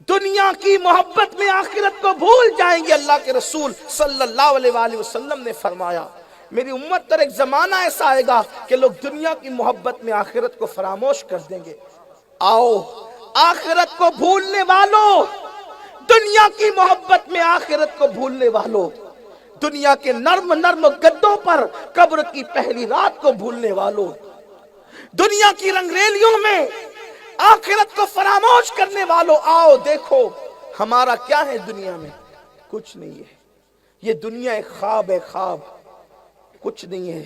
دنیا کی محبت میں آخرت کو بھول جائیں گے۔ اللہ کے رسول صلی اللہ علیہ وآلہ وسلم نے فرمایا میری امت پر ایک زمانہ ایسا آئے گا کہ لوگ دنیا کی محبت میں آخرت کو فراموش کر دیں گے۔ آؤ آخرت کو بھولنے والوں، دنیا کی محبت میں آخرت کو بھولنے والوں، دنیا کے نرم نرم گدوں پر قبر کی پہلی رات کو بھولنے والوں، دنیا کی رنگریلیوں میں آخرت کو فراموش کرنے والوں، آؤ دیکھو ہمارا کیا ہے دنیا میں، کچھ نہیں ہے۔ یہ دنیا ایک خواب ہے، خواب، کچھ نہیں ہے۔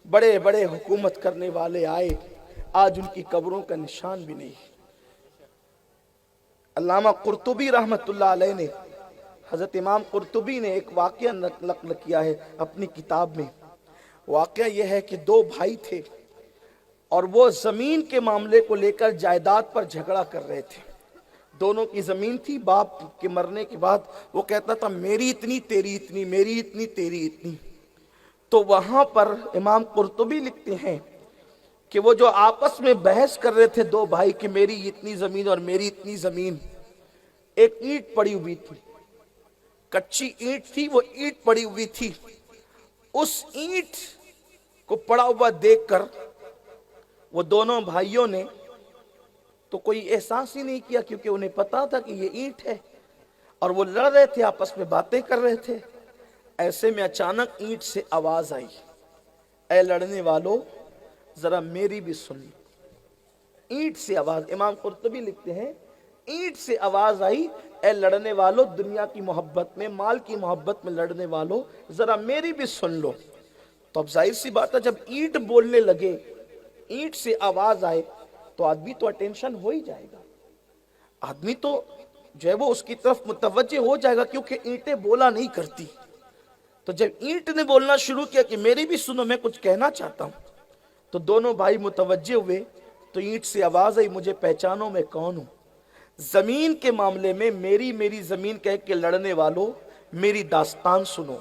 بڑے بڑے حکومت کرنے والے آئے، آج ان کی قبروں کا نشان بھی نہیں۔ علامہ قرطبی رحمت اللہ علیہ نے، حضرت امام قرطبی نے ایک واقعہ نقل کیا ہے اپنی کتاب میں۔ واقعہ یہ ہے کہ دو بھائی تھے اور وہ زمین کے معاملے کو لے کر جائیداد پر جھگڑا کر رہے تھے۔ دونوں کی زمین تھی، باپ کے مرنے کے بعد وہ کہتا تھا میری اتنی تیری اتنی، میری اتنی تیری اتنی۔ تو وہاں پر امام قرطبی لکھتے ہیں کہ وہ جو آپس میں بحث کر رہے تھے دو بھائی کہ میری اتنی زمین اور میری اتنی زمین، ایک اینٹ پڑی ہوئی تھی، کچی اینٹ تھی، وہ اینٹ پڑی ہوئی تھی۔ اس اینٹ کو پڑا ہوا دیکھ کر وہ دونوں بھائیوں نے تو کوئی احساس ہی نہیں کیا، کیونکہ انہیں پتا تھا کہ یہ اینٹ ہے، اور وہ لڑ رہے تھے، آپس میں باتیں کر رہے تھے۔ ایسے میں اچانک اینٹ سے آواز آئی، اے لڑنے والو ذرا میری بھی سن لو۔ اینٹ سے آواز، امام قرطبی لکھتے ہیں اینٹ سے آواز آئی، اے لڑنے والو، دنیا کی محبت میں، مال کی محبت میں لڑنے والو ذرا میری بھی سن لو۔ تو اب ظاہر سی بات ہے جب اینٹ بولنے لگے، اینٹ سے آواز آئے تو آدمی تو اٹینشن ہو ہی جائے گا، آدمی تو جو ہے وہ اس کی طرف متوجہ ہو جائے گا، کیونکہ اینٹیں بولا نہیں کرتی۔ تو جب اینٹ نے بولنا شروع کیا کہ میری بھی سنو، میں کچھ کہنا چاہتا ہوں، تو دونوں بھائی متوجہ ہوئے۔ تو اینٹ سے آواز آئی، مجھے پہچانو میں کون ہوں؟ زمین کے معاملے میں میری میری زمین کہہ کے لڑنے والوں میری داستان سنو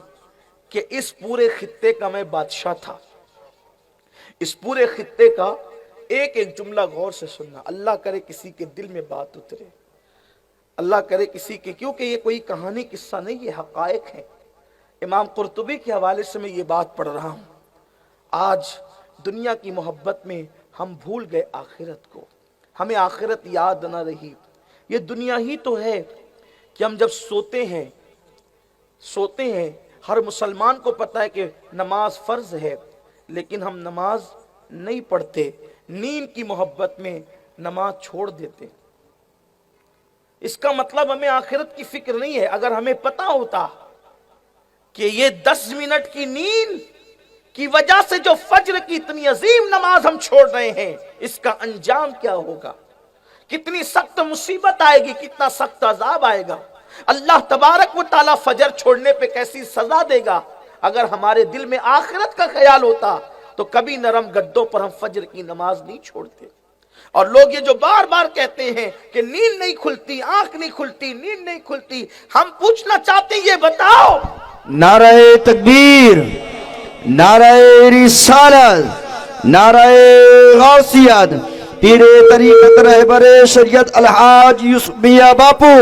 کہ اس پورے خطے کا میں بادشاہ تھا۔ اس پورے خطے کا ایک ایک جملہ غور سے سننا، اللہ کرے کسی کے دل میں بات اترے، اللہ کرے کسی کے، کیونکہ یہ کوئی کہانی قصہ نہیں، یہ حقائق ہیں۔ امام قرطبی کے حوالے سے میں یہ بات پڑھ رہا ہوں۔ آج دنیا کی محبت میں ہم بھول گئے آخرت کو، ہمیں آخرت یاد نہ رہی۔ یہ دنیا ہی تو ہے کہ ہم جب سوتے ہیں، ہر مسلمان کو پتا ہے کہ نماز فرض ہے، لیکن ہم نماز نہیں پڑھتے، نیند کی محبت میں نماز چھوڑ دیتے۔ اس کا مطلب ہمیں آخرت کی فکر نہیں ہے۔ اگر ہمیں پتا ہوتا کہ یہ 10 منٹ کی نیند کی وجہ سے جو فجر کی اتنی عظیم نماز ہم چھوڑ رہے ہیں، اس کا انجام کیا ہوگا، کتنی سخت مصیبت آئے گی، کتنا سخت عذاب آئے گا، اللہ تبارک و تعالی فجر چھوڑنے پہ کیسی سزا دے گا۔ اگر ہمارے دل میں آخرت کا خیال ہوتا تو کبھی نرم گدوں پر ہم فجر کی نماز نہیں چھوڑتے۔ اور لوگ یہ جو بار بار کہتے ہیں کہ نیند نہیں کھلتی، آنکھ نہیں کھلتی، نیند نہیں کھلتی، ہم پوچھنا چاہتے ہیں یہ بتاؤ، نعرہ تکبیر، نعرہ رسالت، نعرہ غوثیت، پیر طریقت رہبر شریعت الحاج یوسف میاں باپو،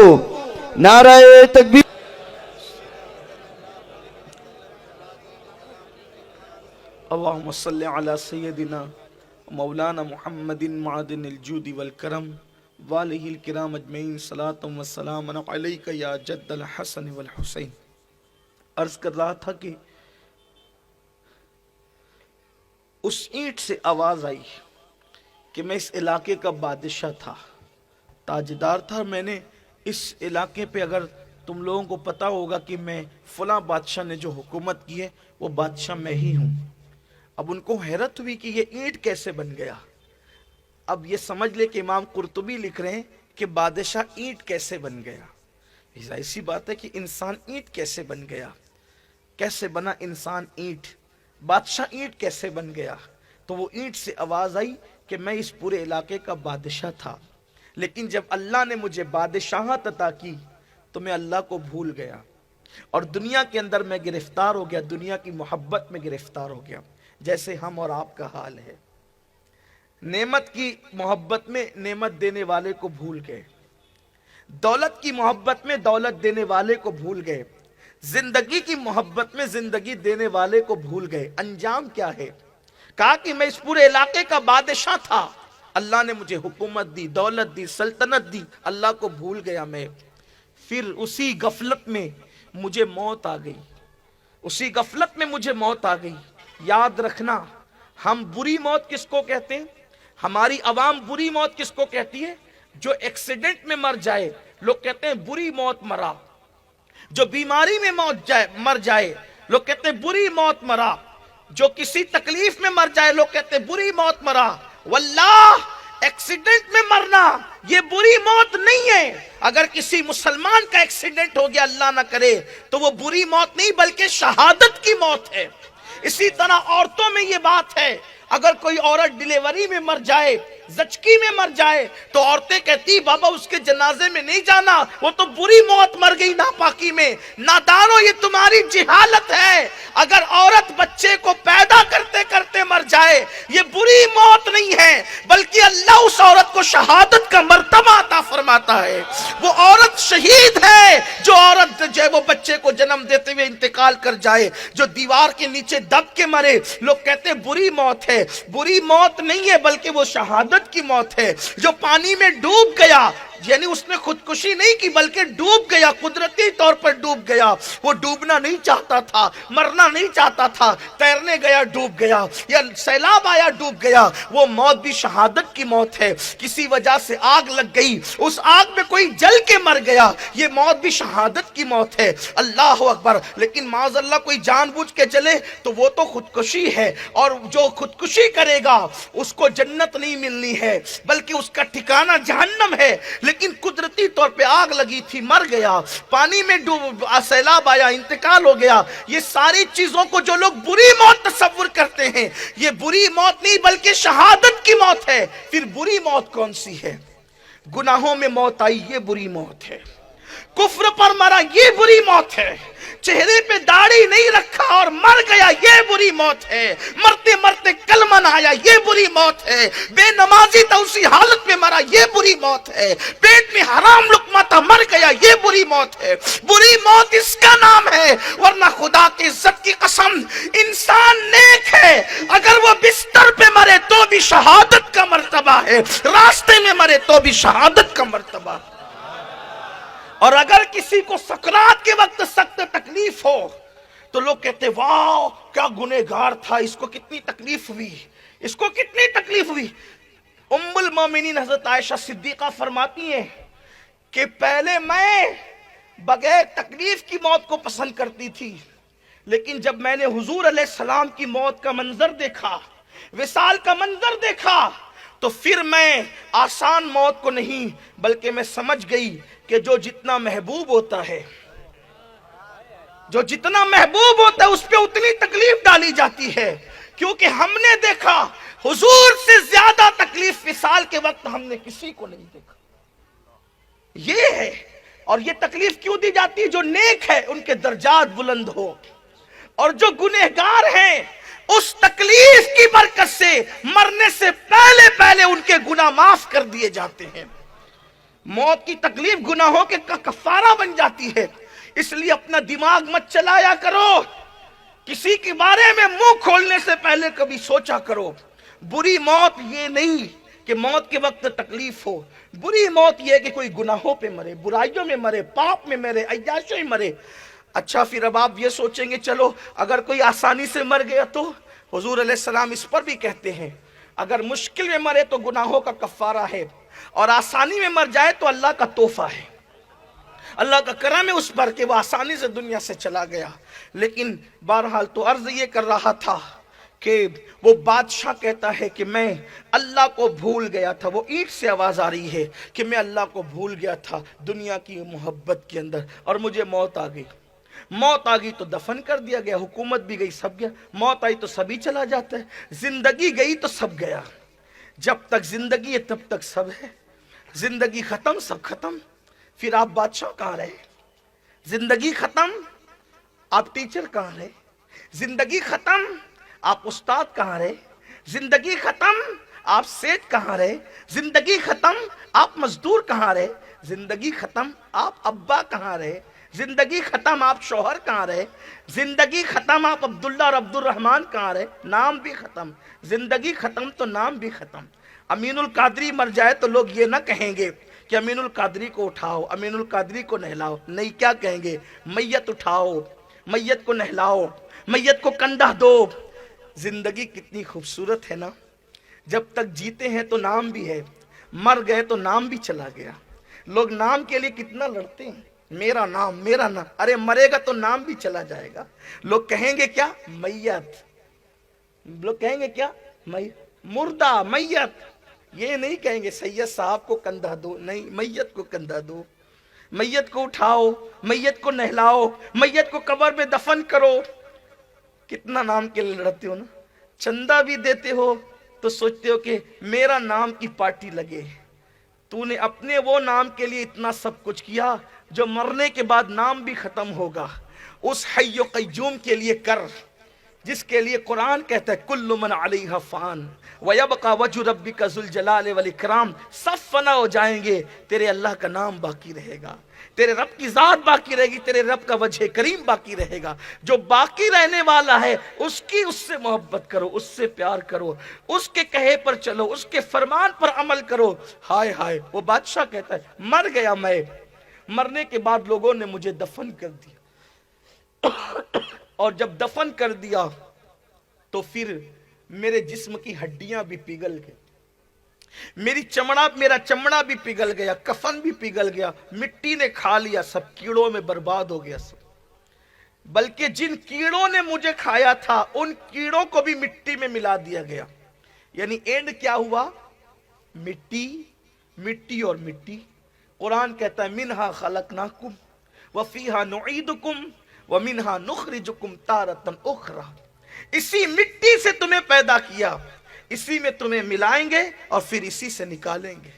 نعرہ تکبیر۔ اللہم صلی علی سیدنا مولانا محمد معدن الجود والکرم والہ الکرام اجمعین، صلاۃ و سلام علیک یا جد الحسن والحسین۔ عرض کر رہا تھا کہ اس اینٹ سے آواز آئی کہ میں اس علاقے کا بادشاہ تھا، تاجدار تھا، میں نے اس علاقے پہ، اگر تم لوگوں کو پتا ہوگا کہ میں فلاں بادشاہ نے جو حکومت کی ہے وہ بادشاہ میں ہی ہوں۔ اب ان کو حیرت ہوئی کہ یہ اینٹ کیسے بن گیا۔ اب یہ سمجھ لے کہ امام قرطبی لکھ رہے ہیں کہ بادشاہ اینٹ کیسے بن گیا۔ ایسی بات ہے کہ انسان اینٹ کیسے بن گیا، کیسے بنا انسان اینٹ، بادشاہ اینٹ کیسے بن گیا۔ تو وہ اینٹ سے آواز آئی کہ میں اس پورے علاقے کا بادشاہ تھا، لیکن جب اللہ نے مجھے بادشاہت عطا کی تو میں اللہ کو بھول گیا اور دنیا کے اندر میں گرفتار ہو گیا، دنیا کی محبت میں گرفتار ہو گیا، جیسے ہم اور آپ کا حال ہے۔ نعمت کی محبت میں نعمت دینے والے کو بھول گئے، दौलत की मोहब्बत में दौलत देने वाले को भूल गए, जिंदगी की मोहब्बत में जिंदगी देने वाले को भूल गए। अंजाम क्या है? कहा कि मैं इस पूरे इलाके का बादशाह था, अल्लाह ने मुझे हुकूमत दी, दौलत दी, सल्तनत दी, अल्लाह को भूल गया मैं। फिर उसी गफलत में मुझे मौत आ गई, उसी गफलत में मुझे मौत आ गई। याद रखना, हम बुरी मौत किसको कहते हैं? हमारी अवाम बुरी मौत किसको कहती है? जो एक्सीडेंट में मर जाए, लोग कहते हैं बुरी मौत मरा। जो बीमारी में मर जाए, लोग कहते हैं बुरी मौत मरा। जो किसी तकलीफ में मर जाए, लोग कहते हैं बुरी मौत मरा। वल्लाह, एक्सीडेंट में मरना ये बुरी मौत नहीं है। अगर किसी मुसलमान का एक्सीडेंट हो गया, अल्लाह ना करे, तो वो बुरी मौत नहीं बल्कि शहादत की मौत है। इसी तरह औरतों में ये बात है, अगर कोई औरत डिलीवरी में मर जाए, जचकी में मर जाए, तो औरतें कहती बाबा उसके जनाजे में नहीं जाना, वो तो बुरी मौत मर गई नापाकी में। नादानो, ये तुम्हारी जिहालत है। अगर औरत बच्चे को पैदा करते करते मर जाए, ये बुरी मौत नहीं है, बल्कि अल्लाह उस औरत को शहादत का मर्तबा अता फरमाता है। वो औरत शहीद है जो औरत जो वो बच्चे को जन्म देते हुए इंतकाल कर जाए, जो दीवार के नीचे दब के मरे। लोग कहते हैं बुरी मौत है, बुरी मौत नहीं है बल्कि वो शहादत की मौत है। जो पानी में डूब गया, यानी उसने खुदकुशी नहीं की बल्कि डूब गया, कुदरती तौर पर डूब गया। वो डूबना नहीं चाहता था, मरना नहीं चाहता था, तैरने गया डूब गया, या सैलाब आया डूब गया, वो मौत भी शहादत की मौत है। किसी वजह से आग लग गई, उस आग में कोई जल के मर गया, ये मौत भी शहादत की मौत है। अल्लाह अकबर। लेकिन माज़अल्लाह कोई जानबूझ के जले तो वो तो खुदकुशी है, और जो खुदकुशी करेगा उसको जन्नत नहीं मिलनी है बल्कि उसका ठिकाना जहन्नम है। लेकिन कुदरती तौर पे आग लगी थी, मर गया, पानी में डूब, सैलाब आया, इंतकाल हो गया। ये सारी चीजों को जो लोग बुरी मौत तस्वुर करते हैं, ये बुरी मौत नहीं बल्कि शहादत की मौत है। फिर बुरी मौत कौन सी है? गुनाहों में मौत आई, ये बुरी मौत है। कुफ्र पर मरा, ये बुरी मौत है। चेहरे पे दाढ़ी नहीं रखा और मर गया, ये बुरी मौत है। मरते मरते कलमा ना आया, ये बुरी मौत है। बेनमाजी था, उसी हालत में मरा, ये बुरी मौत है। पेट में हराम लुकमा था, मर गया, ये बुरी मौत है। बुरी मौत इसका नाम है, वरना खुदा की इज्जत की कसम, इंसान नेक है, अगर वो बिस्तर पे मरे तो भी शहादत का मर्तबा है, रास्ते में मरे तो भी शहादत का मर्तबा। और अगर किसी को सकरात के वक्त सख्त तकलीफ हो तो लोग कहते वाह क्या गुनहगार था, इसको कितनी तकलीफ हुई, इसको कितनी तकलीफ हुई। उम्मुल मोमिनीन हजरत आयशा सिद्दीका फरमाती हैं कि पहले मैं बगैर तकलीफ की मौत को पसंद करती थी, लेकिन जब मैंने हुजूर अलैहिस्सलाम की मौत का मंजर देखा, विसाल का मंजर देखा, तो फिर मैं आसान मौत को नहीं बल्कि मैं समझ गई कि जो जितना महबूब होता है, जो जितना महबूब होता है उस पे उतनी तकलीफ डाली जाती है। क्योंकि हमने देखा हुजूर से ज्यादा तकलीफ विसाल के वक्त हमने किसी को नहीं देखा। ये है, और ये तकलीफ क्यों दी जाती है? जो नेक है उनके दर्जात बुलंद हो, और जो गुनहगार हैं उस तकलीफ की बरकत से मरने से पहले पहले उनके गुनाह माफ कर दिए जाते हैं। मौत की तकलीफ गुनाहों के कफारा बन जाती है। इसलिए अपना दिमाग मत चलाया करो, किसी के बारे में मुंह खोलने से पहले कभी सोचा करो। बुरी मौत ये नहीं कि मौत के वक्त तकलीफ हो, बुरी मौत ये है कि कोई गुनाहों पे मरे, बुराइयों में मरे, पाप में मरे, अय्याशों में मरे। अच्छा, फिर अब आप ये सोचेंगे चलो अगर कोई आसानी से मर गया तो हुजूर अलैहिस्सलाम इस पर भी कहते हैं अगर मुश्किल में मरे तो गुनाहों का कफारा है, और आसानी में मर जाए तो अल्लाह का तोहफा है, अल्लाह का करम है उस पर कि वो आसानी से दुनिया से चला गया। लेकिन बहरहाल तो अर्ज ये कर रहा था कि वो बादशाह कहता है कि मैं अल्लाह को भूल गया था। वो ईंट से आवाज आ रही है कि मैं अल्लाह को भूल गया था दुनिया की मोहब्बत के अंदर, और मुझे मौत आ गई। मौत आ गई तो दफन कर दिया गया, हुकूमत भी गई, सब गया। मौत आई तो सभी चला जाता है, जिंदगी गई तो सब गया। जब तक जिंदगी है तब तक सब है, जिंदगी खत्म सब खत्म। फिर आप बादशाह कहाँ रहे? जिंदगी खत्म आप टीचर कहाँ रहे? जिंदगी खत्म आप उस्ताद कहाँ रहे? जिंदगी खत्म آپ सेठ कहाँ रहे, जिंदगी खत्म आप मजदूर कहाँ रहे, जिंदगी खत्म आप अब्बा कहाँ रहे, जिंदगी खत्म आप शौहर कहाँ रहे, जिंदगी खत्म आप अब्दुल्ला और अब्दुल रहमान कहाँ रहे, नाम भी खत्म, जिंदगी खत्म तो नाम भी खत्म। अमीनुल कादरी मर जाए तो लोग ये ना कहेंगे कि अमीनुल कादरी को उठाओ, अमीनुल कादरी को नहलाओ, नहीं, क्या कहेंगे, मैयत उठाओ, मैयत को नहलाओ, मैयत को कंधा दो। जिंदगी कितनी खूबसूरत है ना, जब तक जीते हैं तो नाम भी है, मर गए तो नाम भी चला गया। लोग नाम के लिए कितना लड़ते हैं, मेरा नाम मेरा नाम, अरे मरेगा तो नाम भी चला जाएगा। लोग कहेंगे क्या, मैयत, लोग कहेंगे क्या, मुर्दा, मैयत, ये नहीं कहेंगे सैयद साहब को कंधा दो, नहीं, मैयत को कंधा दो, मैयत को उठाओ, मैयत को नहलाओ, मैयत को कब्र में दफन करो। कितना नाम के लिए लड़ते हो ना, चंदा भी देते हो तो सोचते हो कि मेरा नाम की पार्टी लगे। तूने अपने वो नाम के लिए इतना सब कुछ किया जो मरने के बाद नाम भी खत्म होगा। उस हय्यो कय्यूम के लिए कर जिसके लिए कुरान कहता है कुल्लु मन अलैहा फान व यबका वजहु रब्बिका जुल जलाल वल इकराम। सब फना हो जाएंगे, तेरे अल्लाह का नाम बाकी रहेगा, तेरे रब की जात बाकी रहेगी, तेरे रब का वजह करीम बाकी रहेगा। जो बाकी रहने वाला है उसकी, उससे मोहब्बत करो, उससे प्यार करो, उसके कहे पर चलो, उसके फरमान पर अमल करो। हाय हाय, वो बादशाह कहता है मर गया मैं, मरने के बाद लोगों ने मुझे दफन कर दिया और जब दफन कर दिया तो फिर मेरे जिस्म की हड्डियां भी पिघल गई, मेरा चमड़ा भी पिघल गया, कफन भी पिघल गया, मिट्टी ने खा लिया, सब कीड़ों में बर्बाद हो गया सब। बल्कि जिन कीड़ों ने मुझे खाया था उन कीड़ों को भी मिट्टी में मिला दिया गया। यानी एंड क्या हुआ, मिट्टी, मिट्टी और मिट्टी। कुरान कहता है मिनहा खलकनाकुम व फीहा नुईदुकुम व मिनहा नुखरिजुकुम तारतन उखरा। इसी मिट्टी से तुम्हें पैदा किया, इसी में तुम्हें मिलाएंगे और फिर इसी से निकालेंगे।